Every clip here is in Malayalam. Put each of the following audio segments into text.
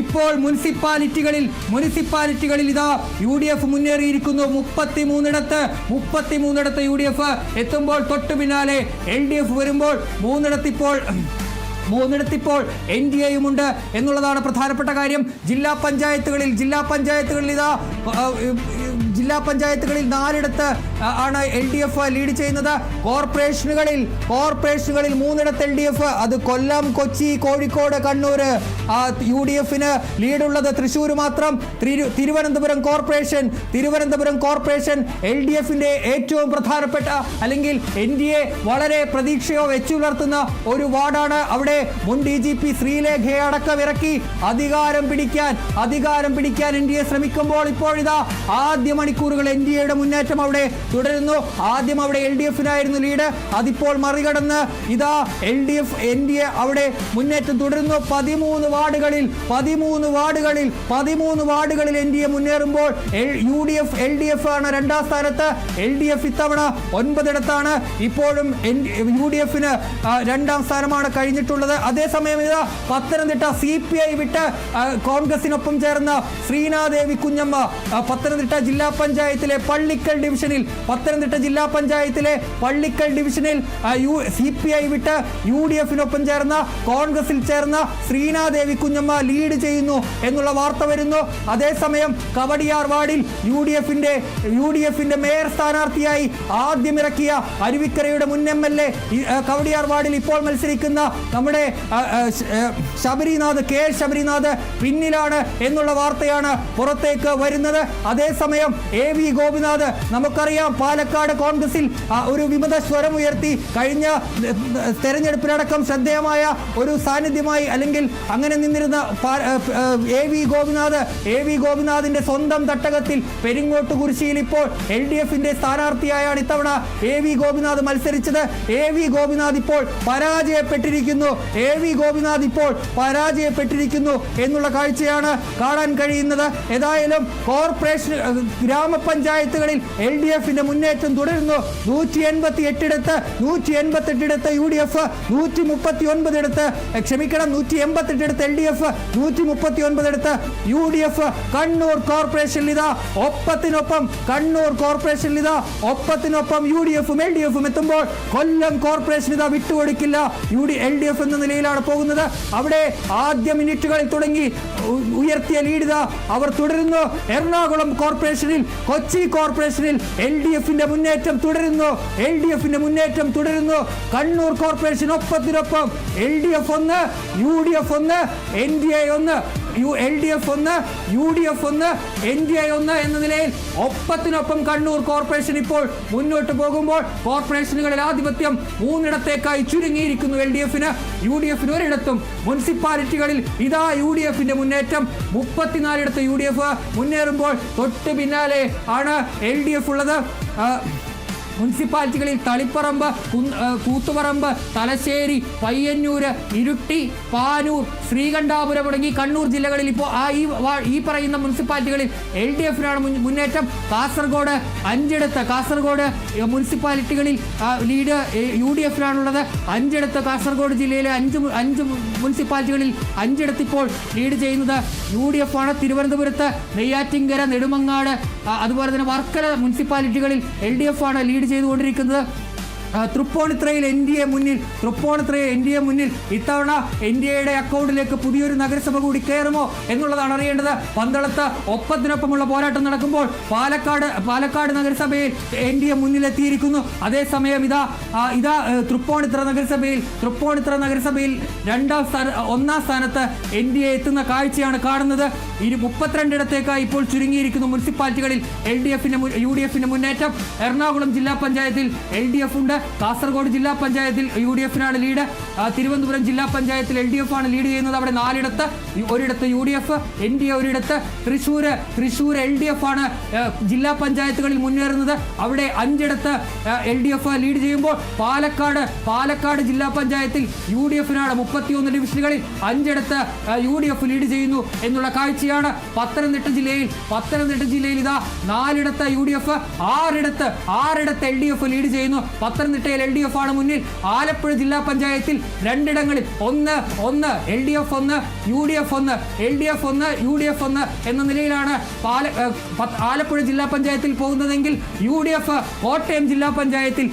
ഇപ്പോൾ മുനിസിപ്പാലിറ്റികളിൽ ഇതാ UDF മുന്നേറിയിരിക്കുന്നു. 33 UDF എത്തുമ്പോൾ തൊട്ടു പിന്നാലെ LDF വരുമ്പോൾ മൂന്നിടത്തിപ്പോൾ NDAയുമുണ്ട് എന്നുള്ളതാണ് പ്രധാനപ്പെട്ട കാര്യം. ജില്ലാ പഞ്ചായത്തുകളിൽ ഇതാ ജില്ലാ പഞ്ചായത്തുകളിൽ 4ഇടത്ത് ആണ് LDF ലീഡ് ചെയ്യുന്നത്. കോർപ്പറേഷനുകളിൽ 3ഇടത്ത് LDF, അത് കൊല്ലം, കൊച്ചി, കോഴിക്കോട്, കണ്ണൂർ. UDFന് ലീഡുള്ളത് തൃശ്ശൂർ മാത്രം. തിരുവനന്തപുരം കോർപ്പറേഷൻ LDFന്റെ ഏറ്റവും പ്രധാനപ്പെട്ട അല്ലെങ്കിൽ NDA വളരെ പ്രതീക്ഷയോ വെച്ചുപുലർത്തുന്ന ഒരു വാർഡാണ്. അവിടെ മുൻ DGP ശ്രീലേഖയെ അടക്കം ഇറക്കി അധികാരം പിടിക്കാൻ NDA ശ്രമിക്കുമ്പോൾ ഇപ്പോഴിതാ ആദ്യ മണിക്കൂറുകൾ NDAയുടെ മുന്നേറ്റം അവിടെ തുടരുന്നു. ആദ്യം അവിടെ LDFനായിരുന്നു ലീഡ്, അതിപ്പോൾ മറികടന്ന് ഇതാ NDA അവിടെ മുന്നേറ്റം തുടരുന്നു. 13 വാർഡുകളിൽ NDA മുന്നേറുമ്പോൾ LDF ആണ് രണ്ടാം സ്ഥാനത്ത്. LDF ഇത്തവണ 9ഇടത്താണ്. ഇപ്പോഴും UDFന് രണ്ടാം സ്ഥാനമാണ് കഴിഞ്ഞിട്ടുള്ളത്. അതേസമയം ഇതാ പത്തനംതിട്ട CPI വിട്ട് കോൺഗ്രസിനൊപ്പം ചേർന്ന ശ്രീനാദേവി കുഞ്ഞമ്മ പത്തനംതിട്ട ജില്ലാ പഞ്ചായത്തിലെ പള്ളിക്കൽ ഡിവിഷനിൽ CPI വിട്ട് UDFനൊപ്പം ചേർന്ന കോൺഗ്രസിൽ ചേർന്ന ശ്രീനാദേവി കുഞ്ഞമ്മ ലീഡ് ചെയ്യുന്നു എന്നുള്ള വാർത്ത വരുന്നു. അതേസമയം കവടിയാർ വാർഡിൽ UDFന്റെ മേയർ സ്ഥാനാർത്ഥിയായി ആദ്യം ഇറക്കിയ അരുവിക്കരയുടെ മുൻ MLA കവടിയാർ വാർഡിൽ ഇപ്പോൾ മത്സരിക്കുന്ന നമ്മുടെ ശബരിനാഥ് പിന്നിലാണ് എന്നുള്ള വാർത്തയാണ് പുറത്തേക്ക് വരുന്നത്. അതേസമയം AV ഗോപിനാഥ്, നമുക്കറിയാം പാലക്കാട് കോൺഗ്രസിൽ ഒരു വിമത സ്വരം ഉയർത്തി കഴിഞ്ഞ തെരഞ്ഞെടുപ്പിലടക്കം ശ്രദ്ധേയമായ ഒരു സാന്നിധ്യമായി അല്ലെങ്കിൽ അങ്ങനെ നിന്നിരുന്ന AV ഗോപിനാഥിന്റെ സ്വന്തം തട്ടകത്തിൽ പെരിങ്ങോട്ടുകുരിശിയിൽ ഇപ്പോൾ LDFന്റെ സ്ഥാനാർത്ഥിയായാണ് ഇത്തവണ AV ഗോപിനാഥ് മത്സരിച്ചത്. AV ഗോപിനാഥ് ഇപ്പോൾ പരാജയപ്പെട്ടിരിക്കുന്നു എന്നുള്ള കാഴ്ചയാണ് കാണാൻ കഴിയുന്നത്. ഏതായാലും കോർപ്പറേഷൻ ഗ്രാമപഞ്ചായത്തുകളിൽ LDFന്റെ മുന്നേറ്റം തുടരുന്നു. 188ഇടത്ത് UDF, 138ഇടത്ത് LDF, 139ഇടത്ത് UDF. കണ്ണൂർ കോർപ്പറേഷനിൽ ഇതാ ഒപ്പത്തിനൊപ്പം UDFും LDFും എത്തുമ്പോൾ കൊല്ലം കോർപ്പറേഷൻ ഇതാ വിട്ടുകൊടുക്കില്ല. LDF എന്ന നിലയിലാണ് പോകുന്നത്. അവിടെ ആദ്യ മിനിറ്റുകളിൽ തുടങ്ങി ഉയർത്തിയ ലീഡ് അവർ തുടരുന്നു. എറണാകുളം കോർപ്പറേഷനിൽ, കൊച്ചി കോർപ്പറേഷനിൽ LDFന്റെ മുന്നേറ്റം തുടരുന്നു. കണ്ണൂർ കോർപ്പറേഷൻ ഒപ്പത്തിനൊപ്പം LDF 1, UDF 1, NDA 1, LDF 1, UDF 1, NDA 1 എന്ന നിലയിൽ ഒപ്പത്തിനൊപ്പം കണ്ണൂർ കോർപ്പറേഷൻ ഇപ്പോൾ മുന്നോട്ട് പോകുമ്പോൾ കോർപ്പറേഷനുകളിൽ ആധിപത്യം 3ഇടത്തേക്കായി ചുരുങ്ങിയിരിക്കുന്നു LDFന്. UDFന് 1ഇടത്തും. മുനിസിപ്പാലിറ്റികളിൽ ഇതാ UDFന്റെ മുന്നേറ്റം. 34ഇടത്ത് UDF മുന്നേറുമ്പോൾ തൊട്ട് പിന്നാലെ ആണ് LDF ഉള്ളത്. മുനിസിപ്പാലിറ്റികളിൽ തളിപ്പറമ്പ്, കൂത്തുപറമ്പ്, തലശ്ശേരി, പയ്യന്നൂര്, ഇരിട്ടി, പാനൂർ, ശ്രീകണ്ഠാപുരം തുടങ്ങി കണ്ണൂർ ജില്ലകളിൽ ഇപ്പോൾ ഈ പറയുന്ന മുനിസിപ്പാലിറ്റികളിൽ LDFനാണ് മുന്നേറ്റം. കാസർഗോഡ് 5ഇടത്ത്, മുനിസിപ്പാലിറ്റികളിൽ ലീഡ് UDFനാണുള്ളത്. 5ഇടത്ത് കാസർഗോഡ് ജില്ലയിലെ 5 മുനിസിപ്പാലിറ്റികളിൽ 5ഇടത്ത് ഇപ്പോൾ ലീഡ് ചെയ്യുന്നത് UDF ആണ്. തിരുവനന്തപുരത്ത് നെയ്യാറ്റിൻകര, നെടുമങ്ങാട്, അതുപോലെ തന്നെ വർക്കല മുനിസിപ്പാലിറ്റികളിൽ LDF ആണ് ലീഡ് ചെയ്തുകൊണ്ടിരിക്കുന്നത്. തൃപ്പൂണിത്തുറയിൽ NDA മുന്നിൽ. ഇത്തവണ NDAയുടെ അക്കൗണ്ടിലേക്ക് പുതിയൊരു നഗരസഭ കൂടി കയറുമോ എന്നുള്ളതാണ് അറിയേണ്ടത്. പന്തളത്ത് ഒപ്പത്തിനൊപ്പമുള്ള പോരാട്ടം നടക്കുമ്പോൾ പാലക്കാട് നഗരസഭയിൽ NDA മുന്നിലെത്തിയിരിക്കുന്നു. അതേസമയം ഇതാ തൃപ്പൂണിത്തുറ നഗരസഭയിൽ ഒന്നാം സ്ഥാനത്ത് NDA എത്തുന്ന കാഴ്ചയാണ് കാണുന്നത്. 32ഇടത്തേക്കായി ഇപ്പോൾ ചുരുങ്ങിയിരിക്കുന്നു മുനിസിപ്പാലിറ്റികളിൽ UDFന്റെ മുന്നേറ്റം. എറണാകുളം ജില്ലാ പഞ്ചായത്തിൽ LDF ഉണ്ട്. കാസർഗോഡ് ജില്ലാ പഞ്ചായത്തിൽ UDFനാണ് ലീഡ്. തിരുവനന്തപുരം ജില്ലാ പഞ്ചായത്തിൽ LDF ആണ് ലീഡ് ചെയ്യുന്നത്. അവിടെ 4ഇടത്ത്, 1ഇടത്ത് UDF, NDA 1ഇടത്ത്. തൃശ്ശൂർ LDF ആണ് ജില്ലാ പഞ്ചായത്തുകളിൽ മുന്നേറുന്നത്. അവിടെ 5ഇടത്ത് LDF ലീഡ് ചെയ്യുമ്പോൾ പാലക്കാട് ജില്ലാ പഞ്ചായത്തിൽ UDFനാണ് 31 ഡിവിഷനുകളിൽ 5ഇടത്ത് UDF ലീഡ് ചെയ്യുന്നു എന്നുള്ള കാഴ്ചയാണ്. പത്തനംതിട്ട ജില്ലയിൽ ഇതാ 4ഇടത്ത് UDF, 6ഇടത്ത് LDF ലീഡ് ചെയ്യുന്നു. പത്തനംതിട്ടയിൽ LDF ആണ് മുന്നിൽ. ആലപ്പുഴ ജില്ലാ പഞ്ചായത്തിൽ 2 ഇടങ്ങളിൽ 1 LDF 1 UDF 1 LDF 1 UDF 1 എന്ന നിലയിലാണ് ആലപ്പുഴ ജില്ലാ പഞ്ചായത്തിൽ പോകുന്നതെങ്കിൽ UDF കോട്ടയം ജില്ലാ പഞ്ചായത്തിൽ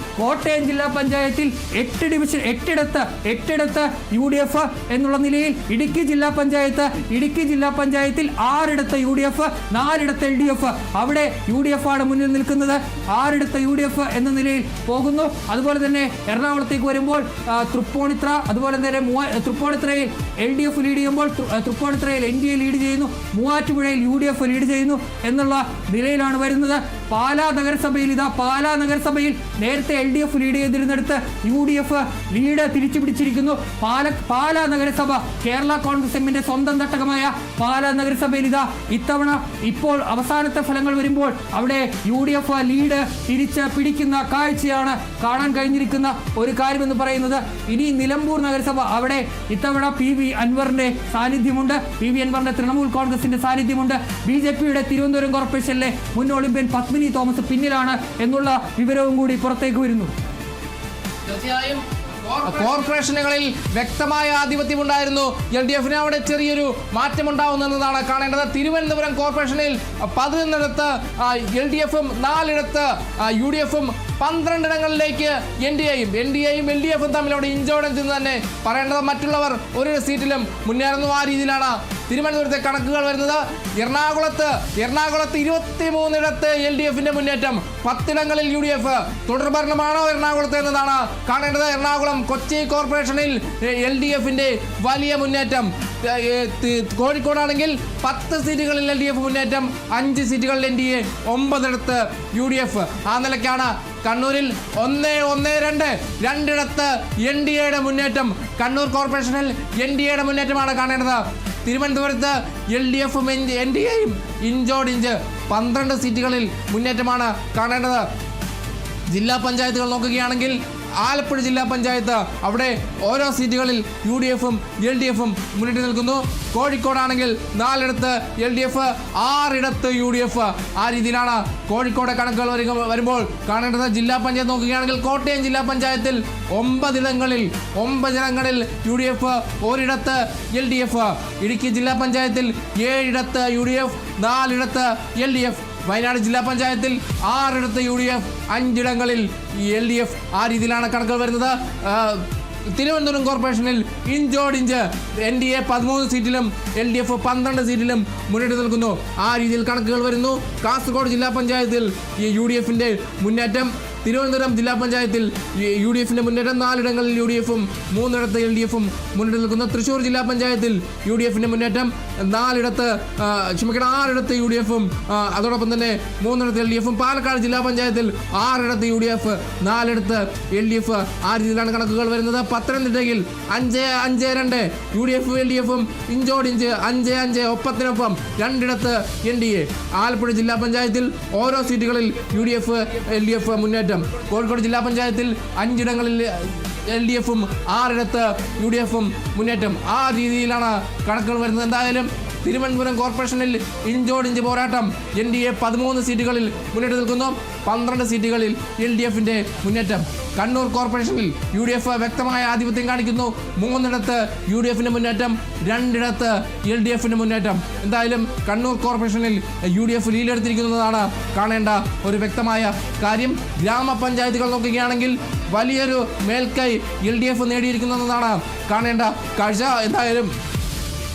8 UDF എന്നുള്ള നിലയിൽ ഇടുക്കി ജില്ലാ പഞ്ചായത്തിൽ 6 UDF 4 LDF. അവിടെ UDF ആണ് മുന്നിൽ നിൽക്കുന്നത്. 6 UDF എന്ന നിലയിൽ പോകുന്നു. അതുപോലെ തന്നെ എറണാകുളത്തേക്ക് വരുമ്പോൾ തൃപ്പൂണിത്തുറ, അതുപോലെ തന്നെ തൃപ്പൂണിത്തുറയിൽ LDF ലീഡ് ചെയ്യുമ്പോൾ തൃപ്പൂണിത്തുറയിൽ NDA ലീഡ് ചെയ്യുന്നു. മൂവാറ്റുപുഴയിൽ UDF ലീഡ് ചെയ്യുന്നു എന്നുള്ള നിലയിലാണ് വരുന്നത്. പാലാ നഗരസഭയിൽ നേരത്തെ LDF ലീഡ് ചെയ്തിരുന്നിടത്ത് UDF ലീഡ് തിരിച്ചു പിടിച്ചിരിക്കുന്നു. പാലാ നഗരസഭ കേരള കോൺഗ്രസ് എമ്മിന്റെ സ്വന്തം തട്ടകമായ പാലാ നഗരസഭയിൽ ഇത്തവണ ഇപ്പോൾ അവസാനത്തെ ഫലങ്ങൾ വരുമ്പോൾ അവിടെ UDF ലീഡ് തിരിച്ച് പിടിക്കുന്ന കാഴ്ചയാണ് കാണാൻ കഴിഞ്ഞിരിക്കുന്ന ഒരു കാര്യമെന്ന് പറയുന്നത്. ഇനി നിലമ്പൂർ നഗരസഭ, അവിടെ ഇത്തവണ PV അൻവറിന്റെ സാന്നിധ്യമുണ്ട്. PV അൻവറിന്റെ തൃണമൂൽ കോൺഗ്രസിന്റെ സാന്നിധ്യമുണ്ട്. BJPയുടെ തിരുവനന്തപുരം കോർപ്പറേഷനിലെ മുൻ ഒളിമ്പ്യൻ പത്മിനി തോമസ് പിന്നിലാണ് എന്നുള്ള വിവരവും കൂടി പുറത്തേക്ക് വരുന്നു. തീർച്ചയായും കോർപ്പറേഷനുകളിൽ വ്യക്തമായ ആധിപത്യമുണ്ടായിരുന്നു LDFന്. അവിടെ ചെറിയൊരു മാറ്റമുണ്ടാവുന്നതാണ് കാണേണ്ടത്. തിരുവനന്തപുരം കോർപ്പറേഷനിൽ 11 LDFും 4 UDFും 12 ഇടങ്ങളിലേക്ക് NDAയും LDFും തമ്മിൽ അവിടെ ഇഞ്ചോടഞ്ച് എന്ന് തന്നെ പറയേണ്ടത്. മറ്റുള്ളവർ ഒരു സീറ്റിലും മുന്നേറുന്നു. ആ രീതിയിലാണ് തിരുവനന്തപുരത്തെ കണക്കുകൾ വരുന്നത്. എറണാകുളത്ത് 23 LDFിന്റെ മുന്നേറ്റം, 10 ഇടങ്ങളിൽ UDF. തുടർഭരണമാണോ എറണാകുളത്ത് എന്നതാണ് കാണേണ്ടത്. എറണാകുളം കൊച്ചി കോർപ്പറേഷനിൽ LDFിന്റെ വലിയ മുന്നേറ്റം. കോഴിക്കോടാണെങ്കിൽ 10 സീറ്റുകളിൽ LDF മുന്നേറ്റം, 5 സീറ്റുകളിൽ NDA, 9 UDF. ആ നിലയ്ക്കാണ് കണ്ണൂരിൽ 1-1-2 2 NDAയുടെ മുന്നേറ്റം. കണ്ണൂർ കോർപ്പറേഷനിൽ NDAയുടെ മുന്നേറ്റമാണ് കാണേണ്ടത്. തിരുവനന്തപുരത്ത് LDFും NDAയും ഇഞ്ചോടിഞ്ച് 12 സീറ്റുകളിൽ മുന്നേറ്റമാണ് കാണേണ്ടത്. ജില്ലാ പഞ്ചായത്തുകൾ നോക്കുകയാണെങ്കിൽ ആലപ്പുഴ ജില്ലാ പഞ്ചായത്ത്, അവിടെ ഓരോ സീറ്റുകളിൽ UDFും LDFും മുന്നിട്ട് നിൽക്കുന്നു. കോഴിക്കോടാണെങ്കിൽ 4 LDF, 6 UDF. ആ രീതിയിലാണ് കോഴിക്കോട് കണക്കുകൾ വരുമ്പോൾ കാണേണ്ടത്. ജില്ലാ പഞ്ചായത്ത് നോക്കുകയാണെങ്കിൽ കോട്ടയം ജില്ലാ പഞ്ചായത്തിൽ 9 ഇടങ്ങളിൽ UDF, 1 LDF. ഇടുക്കി ജില്ലാ പഞ്ചായത്തിൽ 7 UDF, 4 LDF. വയനാട് ജില്ലാ പഞ്ചായത്തിൽ 6 UDF, 5 LDF. ആ രീതിയിലാണ് കണക്കുകൾ വരുന്നത്. തിരുവനന്തപുരം കോർപ്പറേഷനിൽ ഇഞ്ചോടിഞ്ച് NDA 13 സീറ്റിലും LDF 12 സീറ്റിലും മുന്നിട്ട് നിൽക്കുന്നു. ആ രീതിയിൽ കണക്കുകൾ വരുന്നു. കാസർഗോഡ് ജില്ലാ പഞ്ചായത്തിൽ UDFിന്റെ മുന്നേറ്റം. തിരുവനന്തപുരം ജില്ലാ പഞ്ചായത്തിൽ UDFിന്റെ മുന്നേറ്റം, 4 ഇടങ്ങളിൽ UDFും 3 LDFും മുന്നിട്ട് നിൽക്കുന്നു. തൃശ്ശൂർ ജില്ലാ പഞ്ചായത്തിൽ UDFിന്റെ മുന്നേറ്റം, 6 UDFും അതോടൊപ്പം തന്നെ 3 LDFും. പാലക്കാട് ജില്ലാ പഞ്ചായത്തിൽ 6 UDF, 4 LDF. ആ രീതിയിലാണ് കണക്കുകൾ വരുന്നത്. പത്തനംതിട്ടയിൽ 5-5-2 UDFും LDFും ഇഞ്ചോടിഞ്ച് 5-5 ഒപ്പത്തിനൊപ്പം 2 NDA. ആലപ്പുഴ ജില്ലാ പഞ്ചായത്തിൽ ഓരോ സീറ്റുകളിൽ UDF LDF മുന്നേറ്റം. കോഴിക്കോട് ജില്ലാ പഞ്ചായത്തിൽ 5 ഇടങ്ങളിൽ LDFും 6 UDFും മുന്നേറ്റം. ആ രീതിയിലാണ് കണക്കുകൾ വരുന്നത്. എന്തായാലും തിരുവനന്തപുരം കോർപ്പറേഷനിൽ ഇഞ്ചോടിഞ്ച് പോരാട്ടം. NDA 13 സീറ്റുകളിൽ മുന്നിട്ട് നിൽക്കുന്നു, 12 സീറ്റുകളിൽ LDFിന്റെ മുന്നേറ്റം. കണ്ണൂർ കോർപ്പറേഷനിൽ UDF വ്യക്തമായ ആധിപത്യം കാണിക്കുന്നു. 3 UDFിന്റെ മുന്നേറ്റം, 2 LDFിന്റെ മുന്നേറ്റം. എന്തായാലും കണ്ണൂർ കോർപ്പറേഷനിൽ UDF ലീഡെടുത്തിരിക്കുന്നതാണ് കാണേണ്ട ഒരു വ്യക്തമായ കാര്യം. ഗ്രാമപഞ്ചായത്തുകൾ നോക്കുകയാണെങ്കിൽ വലിയൊരു മേൽക്കൈ LDF നേടിയിരിക്കുന്നതാണ് കാണേണ്ട കാഴ്ച. എന്തായാലും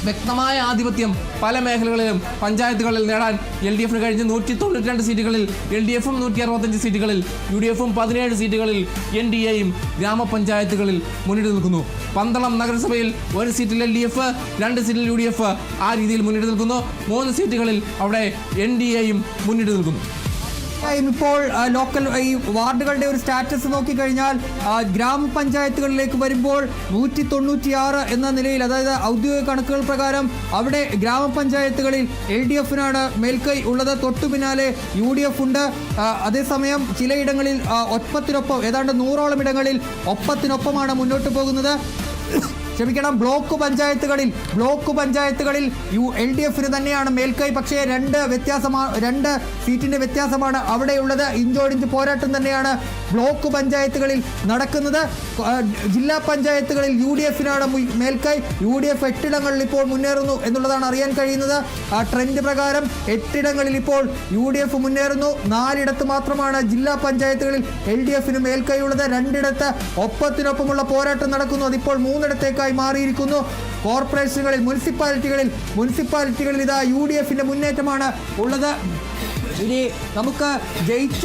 വ്യക്തമായ ആധിപത്യം പല മേഖലകളിലും പഞ്ചായത്തുകളിൽ നേടാൻ LDFിന് കഴിഞ്ഞ് 192 സീറ്റുകളിൽ LDFും 165 സീറ്റുകളിൽ UDFും 17 സീറ്റുകളിൽ NDAയും ഗ്രാമപഞ്ചായത്തുകളിൽ മുന്നിട്ട് നിൽക്കുന്നു. പന്തളം നഗരസഭയിൽ 1 സീറ്റിൽ LDF, 2 സീറ്റിൽ UDF. ആ രീതിയിൽ മുന്നിട്ട് നിൽക്കുന്നു. 3 സീറ്റുകളിൽ അവിടെ NDAയും മുന്നിട്ട് നിൽക്കുന്നു. ഇപ്പോൾ ലോക്കൽ ഈ വാർഡുകളുടെ ഒരു സ്റ്റാറ്റസ് നോക്കിക്കഴിഞ്ഞാൽ ഗ്രാമപഞ്ചായത്തുകളിലേക്ക് വരുമ്പോൾ 196 എന്ന നിലയിൽ, അതായത് ഔദ്യോഗിക കണക്കുകൾ പ്രകാരം അവിടെ ഗ്രാമപഞ്ചായത്തുകളിൽ LDFിനാണ് മേൽക്കൈ ഉള്ളത്. തൊട്ടു പിന്നാലെ UDF ഉണ്ട്. അതേസമയം ചിലയിടങ്ങളിൽ ഒപ്പത്തിനൊപ്പം ഏതാണ്ട് 100ഓളം ഇടങ്ങളിൽ ഒപ്പത്തിനൊപ്പമാണ് മുന്നോട്ട് പോകുന്നത്. ക്ഷമിക്കണം, ബ്ലോക്ക് പഞ്ചായത്തുകളിൽ LDF തന്നെയാണ് മേൽക്കൈ. പക്ഷേ 2 സീറ്റിന്റെ വ്യത്യാസമാണ് അവിടെയുള്ളത്. ഇഞ്ചോടിഞ്ച് പോരാട്ടം തന്നെയാണ് ബ്ലോക്ക് പഞ്ചായത്തുകളിൽ നടക്കുന്നത്. ജില്ലാ പഞ്ചായത്തുകളിൽ UDF മേൽക്കൈ. UDF 8 ഇടങ്ങളിൽ ഇപ്പോൾ മുന്നേറുന്നു എന്നുള്ളതാണ് അറിയാൻ കഴിയുന്നത്. ആ ട്രെൻഡ് പ്രകാരം 8 ഇടങ്ങളിൽ ഇപ്പോൾ UDF മുന്നേറുന്നു. 4 ഇടത്ത് മാത്രമാണ് ജില്ലാ പഞ്ചായത്തുകളിൽ LDF മേൽക്കൈയുള്ളത്. 2 ഇടത്ത് ഒപ്പത്തിനൊപ്പമുള്ള പോരാട്ടം നടക്കുന്നു. അതിപ്പോൾ 3 ഇടത്തേക്കായി മാറിയിരിക്കുന്നു. കോർപ്പറേഷനുകളിൽ, മുനിസിപ്പാലിറ്റികളിൽ ഇതാ UDF മുന്നേറ്റമാണ് ഉള്ളത്. ഇനി നമുക്ക് ജയിച്ച